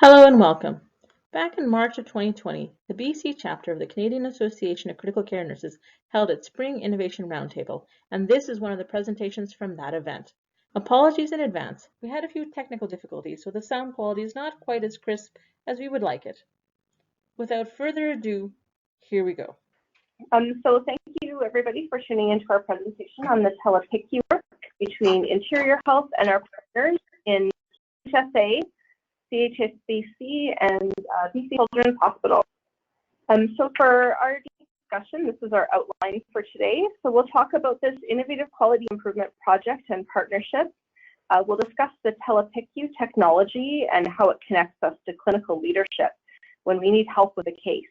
Hello and welcome. Back in March of 2020, the BC chapter of the Canadian Association of Critical Care Nurses held its Spring Innovation Roundtable, and this is one of the presentations from that event. Apologies in advance. We had a few technical difficulties, so the sound quality is not quite as crisp as we would like it. Without further ado, here we go. So thank you everybody for tuning into our presentation on the TELEPICU work between Interior Health and our partners in HSA, CHSBC, and BC Children's Hospital. So for our discussion, this is our outline for today. So we'll talk about this innovative quality improvement project and partnership. We'll discuss the TELEPICU technology and how it connects us to clinical leadership when we need help with a case.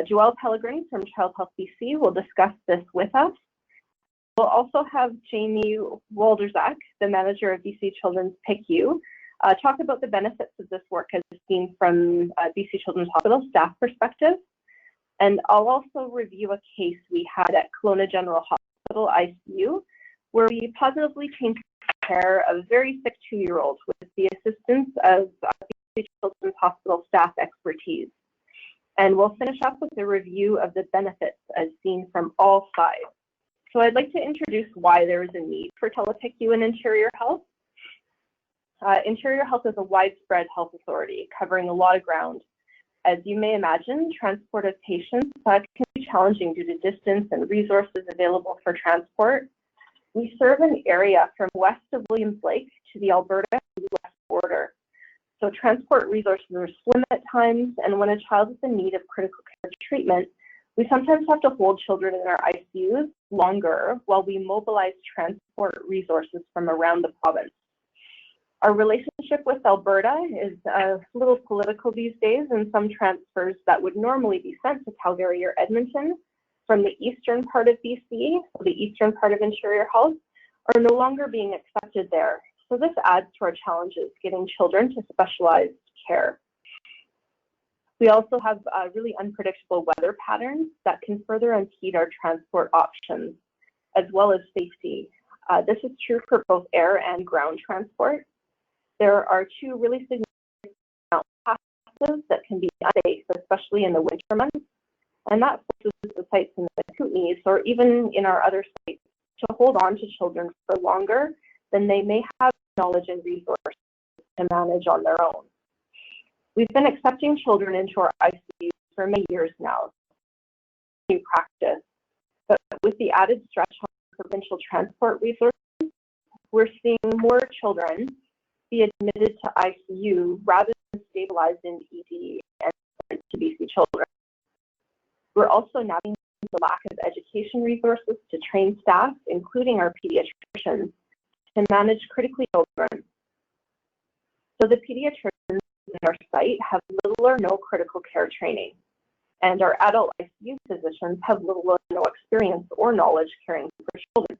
Joelle Pellegrin from Child Health BC will discuss this with us. We'll also have Jamie Wlodarczak, the manager of BC Children's PICU, talk about the benefits of this work as seen from BC Children's Hospital staff perspective. And I'll also review a case we had at Kelowna General Hospital ICU, where we positively changed care of a very sick 2-year-old with the assistance of BC Children's Hospital staff expertise. And we'll finish up with a review of the benefits as seen from all sides. So I'd like to introduce why there is a need for TELEPICU in Interior Health. Interior Health is a widespread health authority covering a lot of ground. As you may imagine, transport of patients can be challenging due to distance and resources available for transport. We serve an area from west of Williams Lake to the Alberta-US border. So transport resources are slim at times, and when a child is in need of critical care treatment, we sometimes have to hold children in our ICUs longer while we mobilize transport resources from around the province. Our relationship with Alberta is a little political these days, and some transfers that would normally be sent to Calgary or Edmonton from the eastern part of BC, the eastern part of Interior Health, are no longer being accepted there. So this adds to our challenges getting children to specialized care. We also have really unpredictable weather patterns that can further impede our transport options, as well as safety. This is true for both air and ground transport. There are 2 really significant mountain passes that can be unsafe, especially in the winter months, and that forces the sites in the Kootenays or even in our other sites to hold on to children for longer than they may have knowledge and resources to manage on their own. We've been accepting children into our ICUs for many years now, new practice, but with the added stretch on provincial transport resources, we're seeing more children be admitted to ICU rather than stabilized in ED and sent to BC Children. We're also navigating the lack of education resources to train staff, including our pediatricians, to manage critically ill children. So the pediatricians in our site have little or no critical care training, and our adult ICU physicians have little or no experience or knowledge caring for children.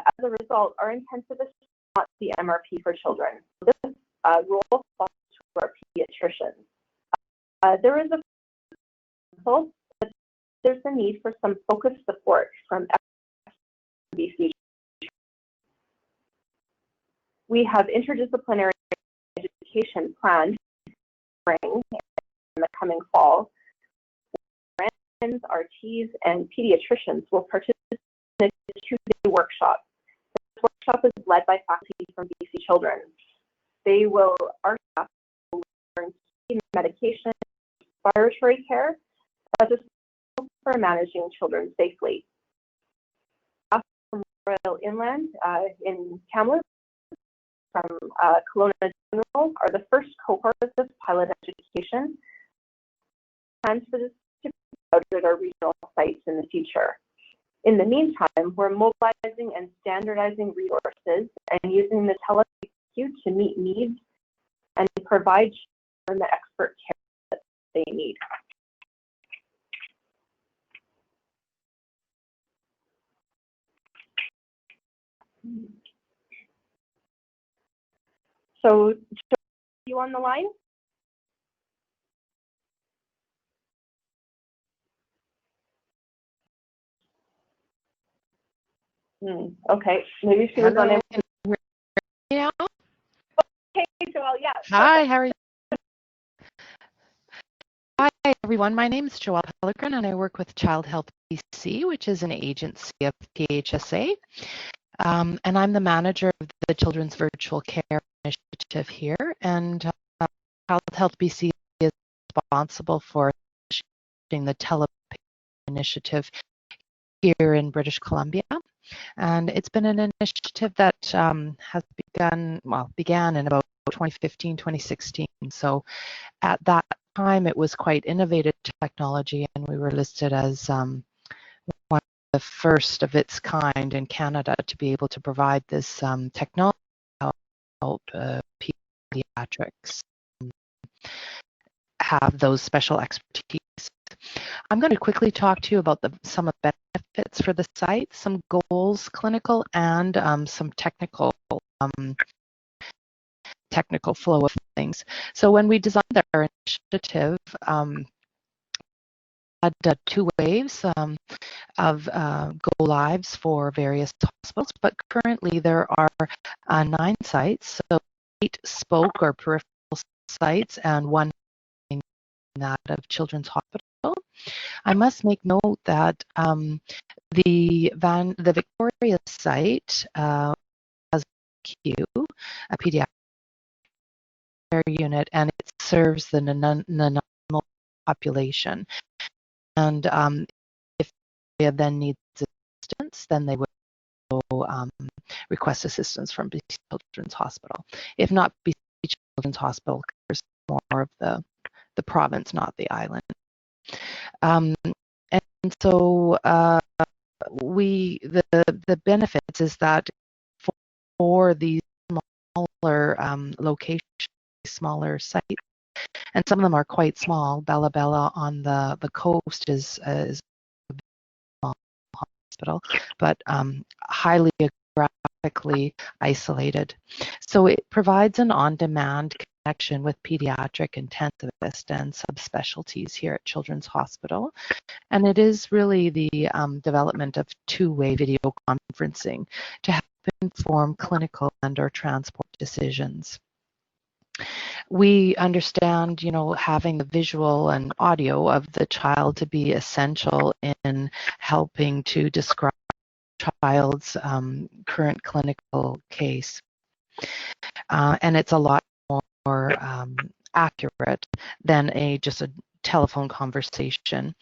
As a result, our intensivists not the MRP for children. This role falls to our pediatricians. There is but there's a need for some focused support from BC. We have interdisciplinary education planned spring in the coming fall. Friends, RTs, and pediatricians will participate in a 2-day workshop. This workshop is led by faculty from BC Children. Our staff will learn key medication, respiratory care, as a for managing children safely. Staff from Royal Inland in Kamloops, from Kelowna General, are the first cohort of this pilot education. Plans for this to be out at our regional sites in the future. In the meantime, we're mobilizing and standardizing resources and using the TELEPICU to meet needs and provide children the expert care that they need. So, you on the line? Okay, maybe she was on it. Yeah. Hey, Joelle, yeah. Hi, how are you? Hi, everyone. My name is Joelle Pellegrin, and I work with Child Health BC, which is an agency of PHSA. And I'm the manager of the Children's Virtual Care Initiative here. And Child Health BC is responsible for the TELEPICU initiative here in British Columbia. And it's been an initiative that has began in about 2015, 2016. So at that time, it was quite innovative technology, and we were listed as one of the first of its kind in Canada to be able to provide this technology to help pediatrics have those special expertise. I'm going to quickly talk to you about some of the benefits for the site, some goals, clinical, and some technical flow of things. So when we designed our initiative, had 2 waves of go lives for various hospitals, but currently there are 9 sites, so 8 spoke or peripheral sites and 1 that of Children's Hospital. I must make note that the Victoria site has a pediatric care unit, and it serves the Nanaimo population. And if they then needs assistance, then they would request assistance from BC Children's Hospital. If not, BC Children's Hospital covers more of the province, not the island. And so the benefits is that for these smaller locations, smaller sites, and some of them are quite small. Bella Bella on the coast is a small hospital, but highly geographically isolated. So it provides an on-demand connection with pediatric intensivists and subspecialties here at Children's Hospital. And it is really the development of 2-way video conferencing to help inform clinical and/or transport decisions. We understand, having the visual and audio of the child to be essential in helping to describe the child's current clinical case. And it's a lot more accurate than just a telephone conversation.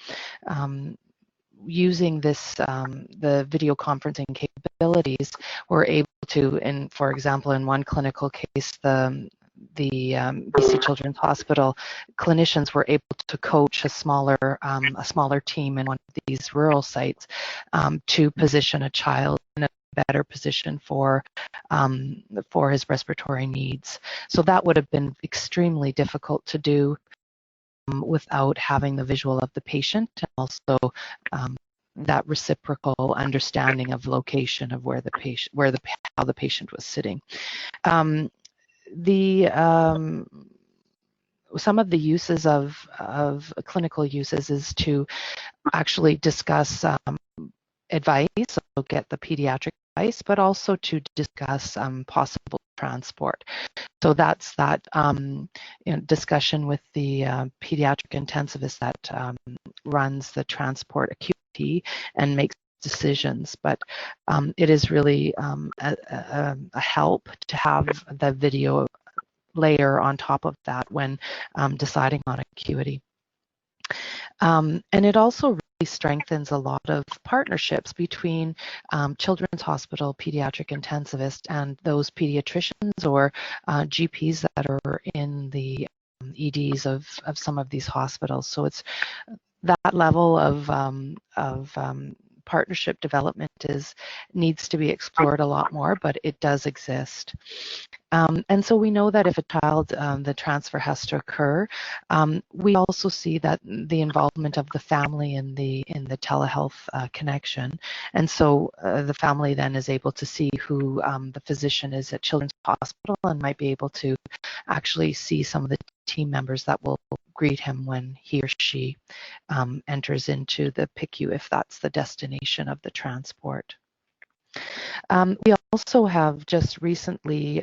Using the video conferencing capabilities, we're able to, for example, in one clinical case, the BC Children's Hospital clinicians were able to coach a smaller team in one of these rural sites to position a child in a better position for his respiratory needs. So that would have been extremely difficult to do without having the visual of the patient, and also that reciprocal understanding of location of how the patient was sitting. Some of the uses of clinical uses is to actually discuss advice, so get the pediatric advice, but also to discuss possible transport. So that's that discussion with the pediatric intensivist that runs the transport acuity and makes decisions. But it is really a help to have the video layer on top of that when deciding on acuity. And it also really strengthens a lot of partnerships between Children's Hospital pediatric intensivists and those pediatricians or GPs that are in the EDs of some of these hospitals. So it's that level of partnership development needs to be explored a lot more, but it does exist. And so we know that if a child, the transfer has to occur, we also see that the involvement of the family in the telehealth connection. And so the family then is able to see who the physician is at Children's Hospital and might be able to actually see some of the team members that will greet him when he or she enters into the PICU, if that's the destination of the transport. We also have just recently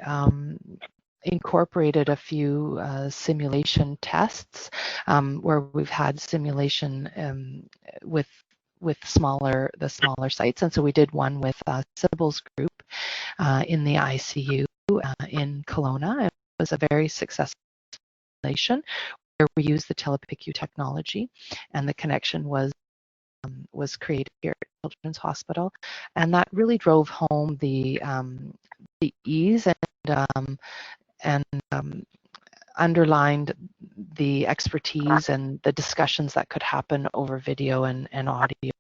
incorporated a few simulation tests where we've had simulation with the smaller sites, and so we did one with Sybil's group in the ICU in Kelowna. It was a very successful simulation where we used the TELEPICU technology, and the connection was created here at Children's Hospital, and that really drove home the ease and underlined the expertise and the discussions that could happen over video and audio.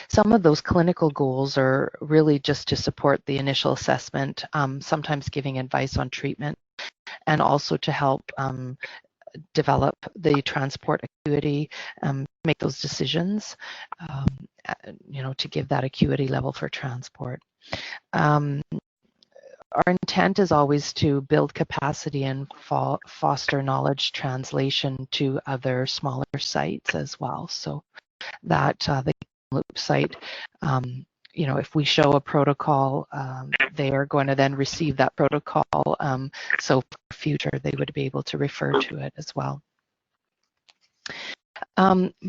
Some of those clinical goals are really just to support the initial assessment, sometimes giving advice on treatment, and also to help develop the transport acuity, make those decisions, to give that acuity level for transport. Our intent is always to build capacity and foster knowledge translation to other smaller sites as well. So that the loop site, if we show a protocol, they are going to then receive that protocol. So for future, they would be able to refer to it as well.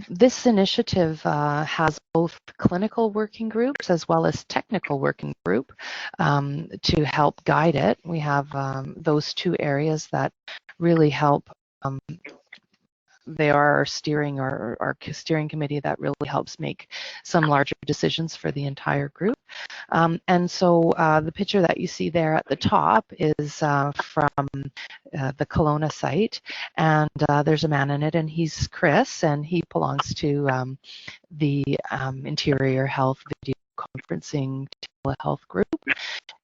This initiative has both clinical working groups as well as technical working group to help guide it. We have those two areas that really help. They are our steering committee that really helps make some larger decisions for the entire group. And so the picture that you see there at the top is from the Kelowna site, and there's a man in it, and he's Chris, and he belongs to the Interior Health Video Conferencing Telehealth group,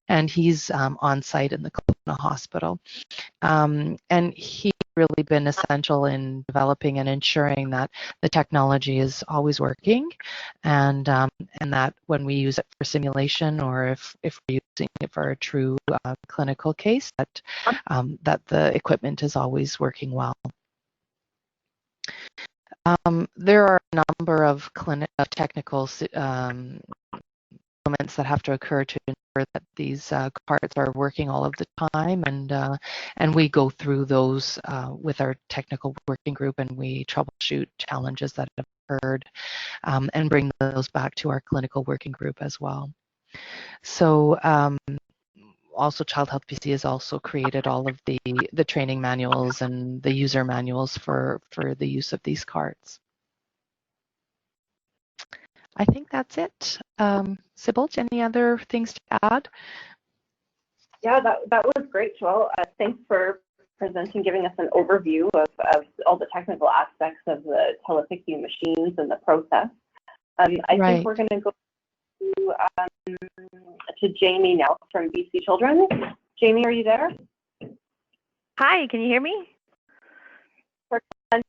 and he's on site in the Kelowna Hospital. And he's really been essential in developing and ensuring that the technology is always working, and that when we use it for simulation, or if we're using it for a true clinical case, that the equipment is always working well. There are a number of technical elements that have to occur to ensure that these carts are working all of the time, and we go through those with our technical working group, and we troubleshoot challenges that have occurred and bring those back to our clinical working group as well. So also Child Health BC has also created all of the training manuals and the user manuals for the use of these carts. I think that's it. Sybil, any other things to add? Yeah, that was great, Joelle. Thanks for presenting, giving us an overview of all the technical aspects of the TELEPICU machines and the process. I think we're going to go to Jamie now from BC Children. Jamie, are you there? Hi, can you hear me?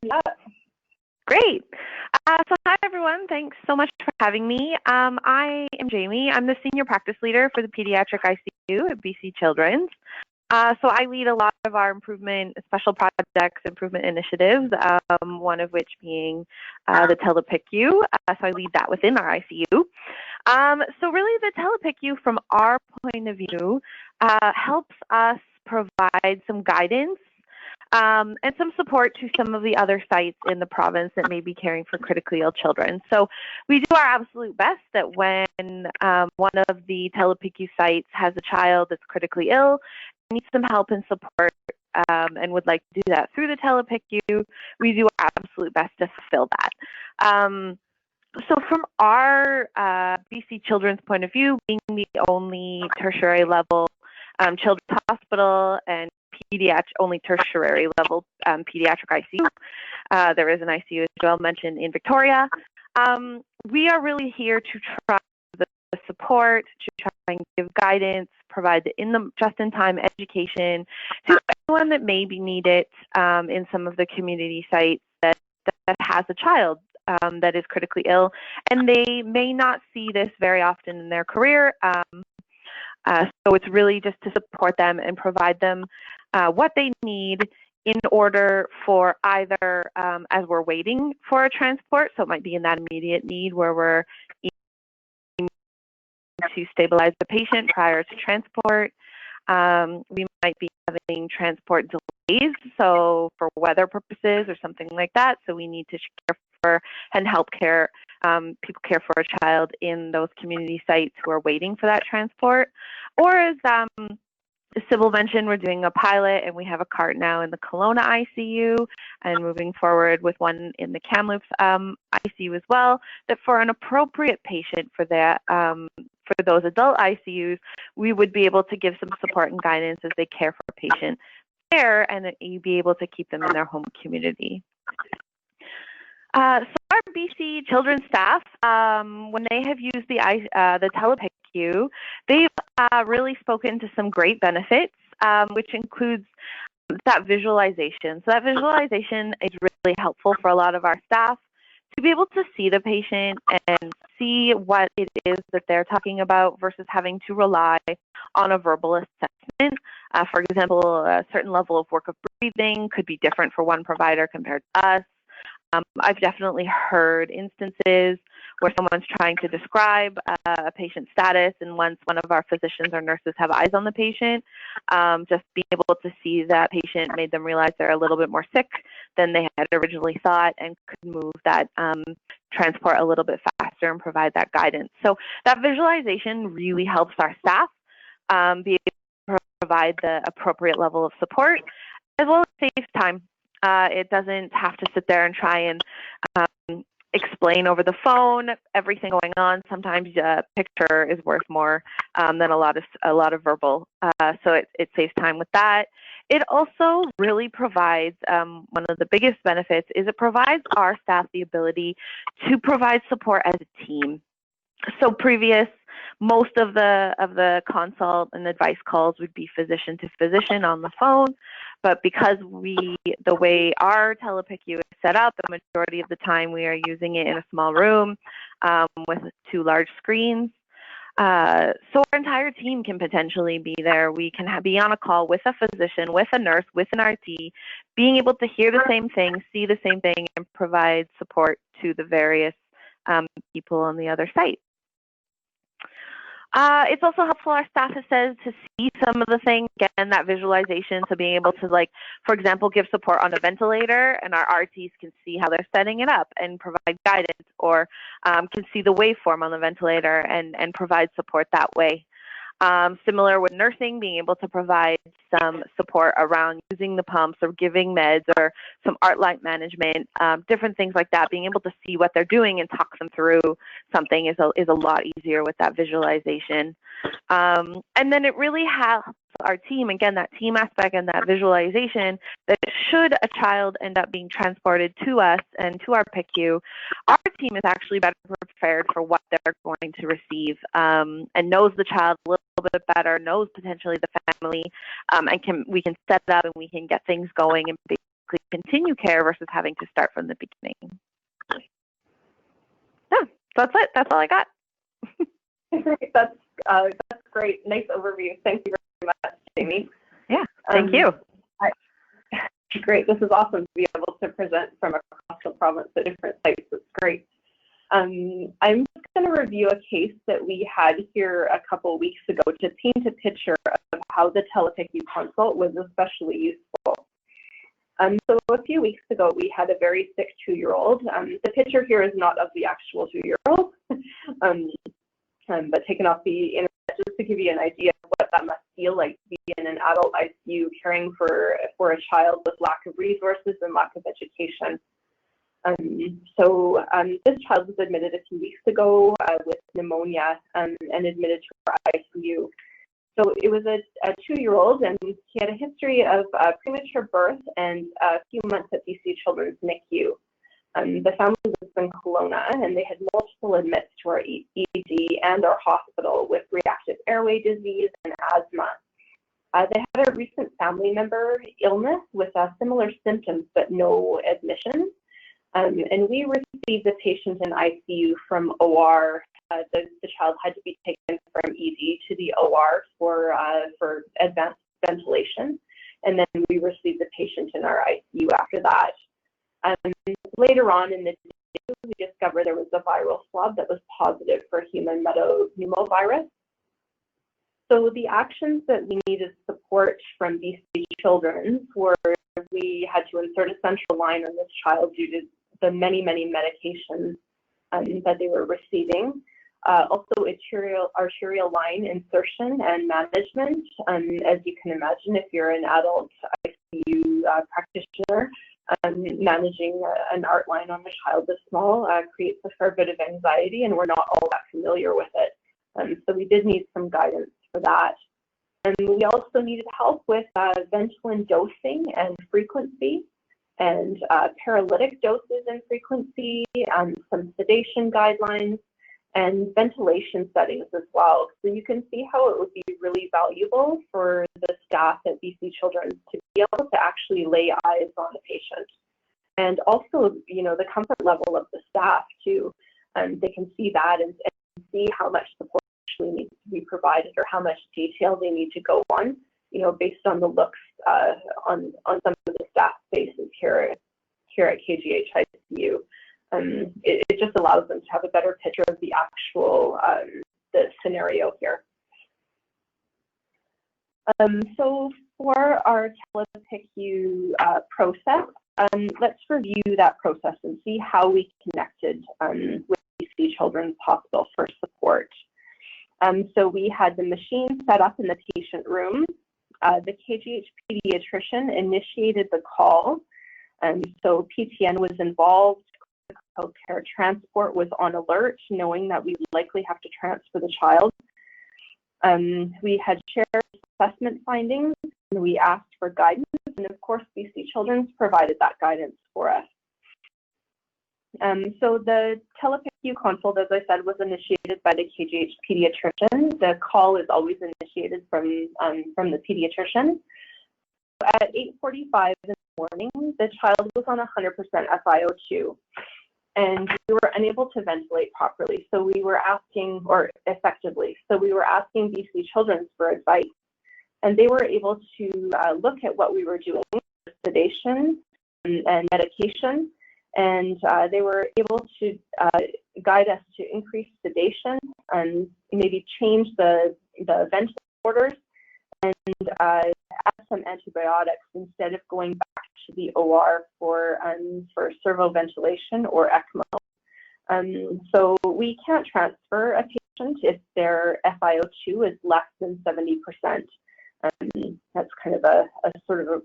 Yeah. Great. So hi, everyone. Thanks so much for having me. I am Jamie. I'm the Senior Practice Leader for the Pediatric ICU at BC Children's. So I lead a lot of our special projects, improvement initiatives, one of which being the TELEPICU. So I lead that within our ICU. So really the TELEPICU, from our point of view, helps us provide some guidance and some support to some of the other sites in the province that may be caring for critically ill children. So we do our absolute best that when one of the TELEPICU sites has a child that's critically ill, needs some help and support, and would like to do that through the TELEPICU, we do our absolute best to fulfill that. So from our BC Children's point of view, being the only tertiary level children's hospital and only tertiary level pediatric ICU. There is an ICU, as Joelle mentioned, in Victoria. We are really here to try the support, to try and give guidance, provide the just-in-time education to anyone that may be needed in some of the community sites that has a child that is critically ill, and they may not see this very often in their career. So it's really just to support them and provide them what they need in order for either as we're waiting for a transport, so it might be in that immediate need where we're to stabilize the patient prior to transport. We might be having transport delays, so for weather purposes or something like that. So we need to care for and help care, people care for a child in those community sites who are waiting for that transport. Or as Sybil mentioned, we're doing a pilot and we have a cart now in the Kelowna ICU and moving forward with one in the Kamloops ICU as well, that for an appropriate patient for that, for those adult ICUs, we would be able to give some support and guidance as they care for a patient there, and that you'd be able to keep them in their home community. So our BC children's staff, when they have used the TELEPICU, they've really spoken to some great benefits, which includes that visualization. So that visualization is really helpful for a lot of our staff to be able to see the patient and see what it is that they're talking about versus having to rely on a verbal assessment. For example, a certain level of work of breathing could be different for one provider compared to us. I've definitely heard instances where someone's trying to describe a patient's status, and once one of our physicians or nurses have eyes on the patient, just being able to see that patient made them realize they're a little bit more sick than they had originally thought and could move that transport a little bit faster and provide that guidance. So that visualization really helps our staff be able to provide the appropriate level of support, as well as saves time. It doesn't have to sit there and try and explain over the phone everything going on. Sometimes a picture is worth more than a lot of verbal. So it saves time with that. It also really provides one of the biggest benefits is it provides our staff the ability to provide support as a team. So most of the consult and advice calls would be physician to physician on the phone, but because the way our TELEPICU is set up, the majority of the time we are using it in a small room with 2 large screens. So our entire team can potentially be there. We can be on a call with a physician, with a nurse, with an RT, being able to hear the same thing, see the same thing, and provide support to the various people on the other site. It's also helpful, our staff has said, to see some of the things, again, that visualization, so being able to, like, for example, give support on a ventilator, and our RTs can see how they're setting it up and provide guidance, or can see the waveform on the ventilator and provide support that way. Similar with nursing, being able to provide some support around using the pumps or giving meds or some art light management, different things like that. Being able to see what they're doing and talk them through something is a lot easier with that visualization. And then it really helps our team, again, that team aspect and that visualization, that should a child end up being transported to us and to our PICU, our team is actually better prepared for what they're going to receive, and knows the child a little bit better, knows potentially the family, and we can set it up and we can get things going and basically continue care versus having to start from the beginning. Yeah, so that's it. That's all I got. That's great. Nice overview. Thank you very much, Jamie. Yeah, thank you. Great. This is awesome to be able to present from across the province at different sites. It's great. I'm just going to review a case that we had here a couple weeks ago to paint a picture of how the TELEPICU consult was especially useful. So a few weeks ago, we had a very sick 2-year-old. The picture here is not of the actual 2-year-old, but taken off the internet just to give you an idea of what that must feel like to be in an adult ICU caring for a child with lack of resources and lack of education. This child was admitted a few weeks ago with pneumonia and admitted to our ICU. So it was a 2-year-old, and he had a history of premature birth and a few months at BC Children's NICU. The family was in Kelowna, and they had multiple admits to our ED and our hospital with reactive airway disease and asthma. They had a recent family member illness with similar symptoms but no admission. And we received the patient in ICU from OR. The child had to be taken from ED to the OR for advanced ventilation. And then we received the patient in our ICU after that. Later on in the day, we discovered there was a viral swab that was positive for human metapneumovirus. So the actions that we needed support from BC Children's were we had to insert a central line on this child due to the many medications that they were receiving. Also arterial line insertion and management. As you can imagine, if you're an adult ICU practitioner, managing an art line on a child this small creates a fair bit of anxiety, and we're not all that familiar with it. So we did need some guidance for that. And we also needed help with Ventolin dosing and frequency, and paralytic doses and frequency, some sedation guidelines, and ventilation settings as well. So you can see how it would be really valuable for the staff at BC Children's to be able to actually lay eyes on the patient. And also, you know, the comfort level of the staff too. They can see that and see how much support actually needs to be provided or how much detail they need to go on, you know, based on the looks on some of the staff faces here at KGH ICU. It just allows them to have a better picture of the actual the scenario here. So for our TELEPICU process, let's review that process and see how we connected with BC Children's Hospital for support. So we had the machine set up in the patient room. The KGH pediatrician initiated the call. So PTN was involved. Healthcare transport was on alert, knowing that we would likely have to transfer the child. We had shared assessment findings, and we asked for guidance, and of course BC Children's provided that guidance for us. So the TELEPICU consult, as I said, was initiated by the KGH pediatrician. The call is always initiated from the pediatrician. At 8:45 in the morning, the child was on 100% FiO2, and we were unable to ventilate properly. So we were asking, or effectively, so we were asking BC Children's for advice, and they were able to look at what we were doing, sedation and medication, and they were able to guide us to increase sedation and maybe change the ventilator orders and add some antibiotics instead of going back to the OR for servoventilation or ECMO. So we can't transfer a patient if their FiO2 is less than 70%. That's kind of a sort of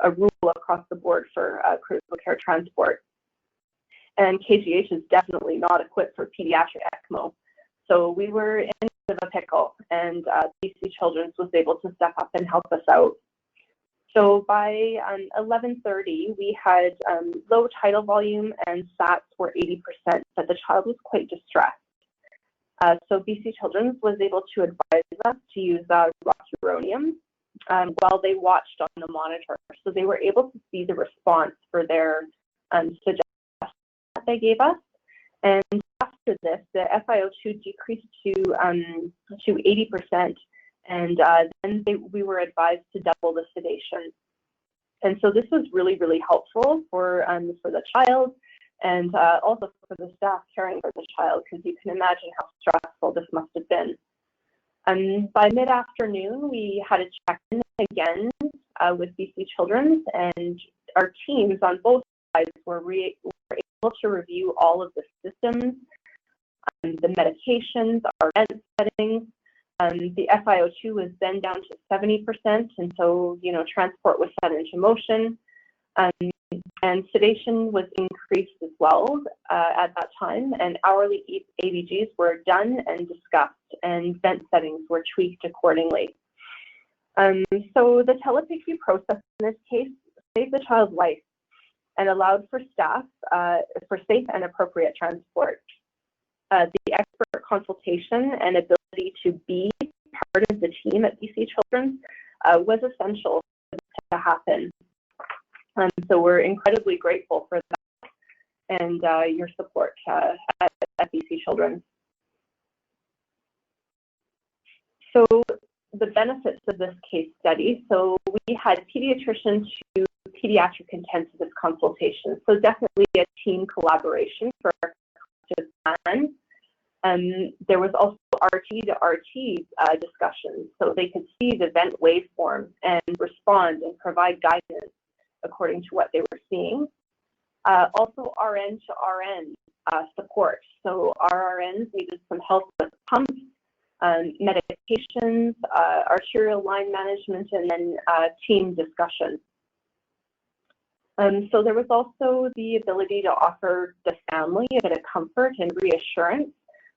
a rule across the board for critical care transport. And KGH is definitely not equipped for pediatric ECMO. So we were in a bit of a pickle, and BC Children's was able to step up and help us out. So by 11:30, we had low tidal volume and SATs were 80%, but the child was quite distressed. So BC Children's was able to advise us to use rocuronium while they watched on the monitor. So they were able to see the response for their suggestions that they gave us. And after this, the FiO2 decreased to 80%, and then we were advised to double the sedation. And so this was really, really helpful for the child and also for the staff caring for the child, because you can imagine how stressful this must have been. By mid-afternoon, we had a check-in again with BC Children's, and our teams on both sides were able to review all of the systems, the medications, our vent settings. The FiO2 was then down to 70%, and so, you know, transport was set into motion, and sedation was increased as well at that time, and hourly ABGs were done and discussed, and vent settings were tweaked accordingly. So the TELEPICU process in this case saved the child's life and allowed for staff for safe and appropriate transport. The expert consultation and ability to be part of the team at BC Children's was essential for this to happen. So we're incredibly grateful for that and your support at BC Children's. So the benefits of this case study. So we had pediatrician to pediatric intensivist consultation. So definitely a team collaboration for our plan. There was also RT to RT discussions, so they could see the event waveform and respond and provide guidance according to what they were seeing. Also RN to RN support. So RRNs needed some help with pumps, medications, arterial line management, and then team discussion. So there was also the ability to offer the family a bit of comfort and reassurance,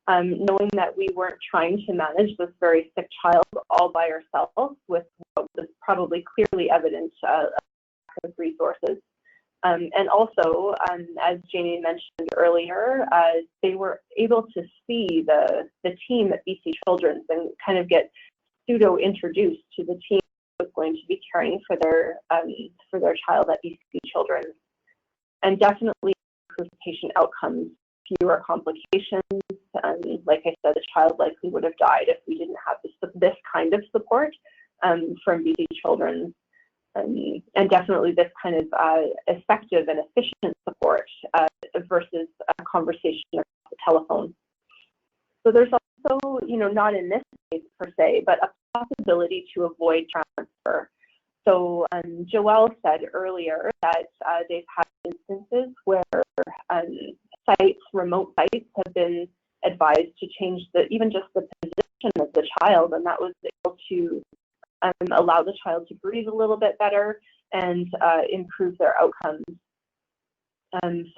knowing that we weren't trying to manage this very sick child all by ourselves with what was probably clearly evident lack of resources. And also, as Jamie mentioned earlier, they were able to see the team at BC Children's and kind of get pseudo-introduced to the team that was going to be caring for their child at BC Children's. And definitely improved patient outcomes, fewer complications. Like I said, the child likely would have died if we didn't have this kind of support from BC Children's. And definitely this kind of effective and efficient support versus a conversation across the telephone. So there's also, not in this case per se, but a possibility to avoid transfer. So Joelle said earlier that they've had instances where remote sites have been advised to change even just the position of the child, and that was able to allow the child to breathe a little bit better and improve their outcomes.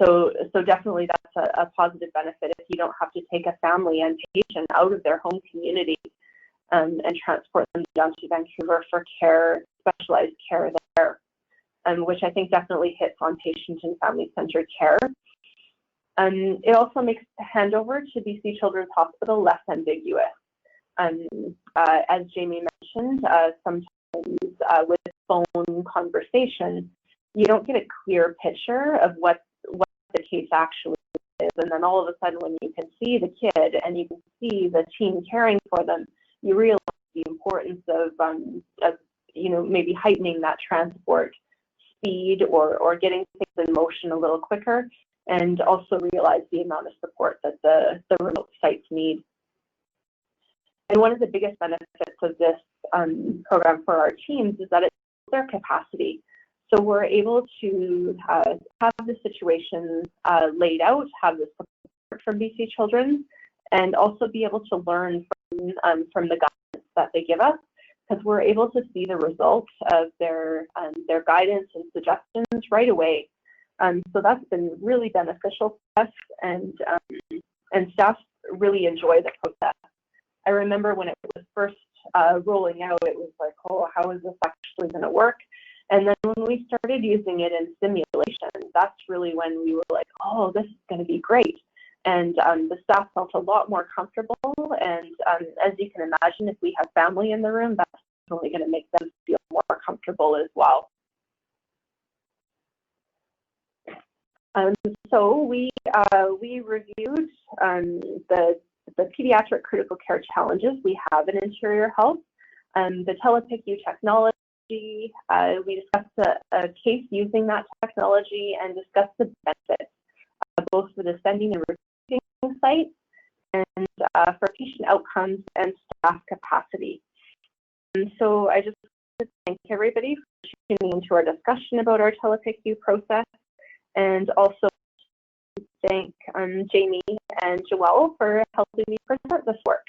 So definitely that's a positive benefit if you don't have to take a family and patient out of their home community and transport them down to Vancouver for care, specialized care there, which I think definitely hits on patient and family-centered care. It also makes the handover to BC Children's Hospital less ambiguous. As Jamie mentioned, sometimes with phone conversation, you don't get a clear picture of what the case actually is. And then all of a sudden, when you can see the kid and you can see the team caring for them, you realize the importance of maybe heightening that transport speed or getting things in motion a little quicker, and also realize the amount of support that the remote sites need. And one of the biggest benefits of this program for our teams is that it's their capacity. So we're able to have the situation laid out, have the support from BC Children's, and also be able to learn from the guidance that they give us, because we're able to see the results of their guidance and suggestions right away. So that's been really beneficial for us, and staff really enjoy the process. I remember when it was first rolling out, it was like, oh, how is this actually going to work? And then when we started using it in simulation, that's really when we were like, oh, this is going to be great. And the staff felt a lot more comfortable. And as you can imagine, if we have family in the room, that's definitely going to make them feel more comfortable as well. So we reviewed the pediatric critical care challenges we have in interior health, the TELEPICU technology. We discussed a case using that technology and discussed the benefits, both for the sending and receiving sites and for patient outcomes and staff capacity. And so I just want to thank everybody for tuning into our discussion about our TELEPICU process, and also thank Jamie and Joelle for helping me present this work.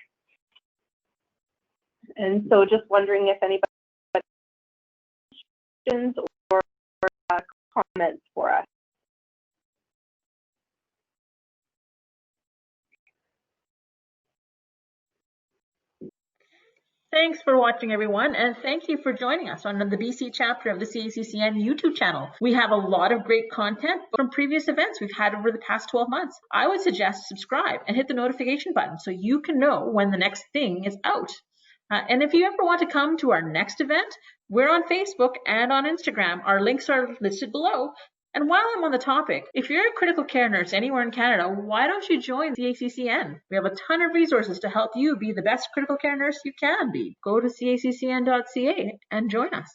And so just wondering if anybody has questions or comments for us. Thanks for watching, everyone, and thank you for joining us on the BC chapter of the CACCN YouTube channel. We have a lot of great content from previous events we've had over the past 12 months. I would suggest subscribe and hit the notification button so you can know when the next thing is out. And if you ever want to come to our next event, we're on Facebook and on Instagram. Our links are listed below. And while I'm on the topic, if you're a critical care nurse anywhere in Canada, why don't you join CACCN? We have a ton of resources to help you be the best critical care nurse you can be. Go to caccn.ca and join us.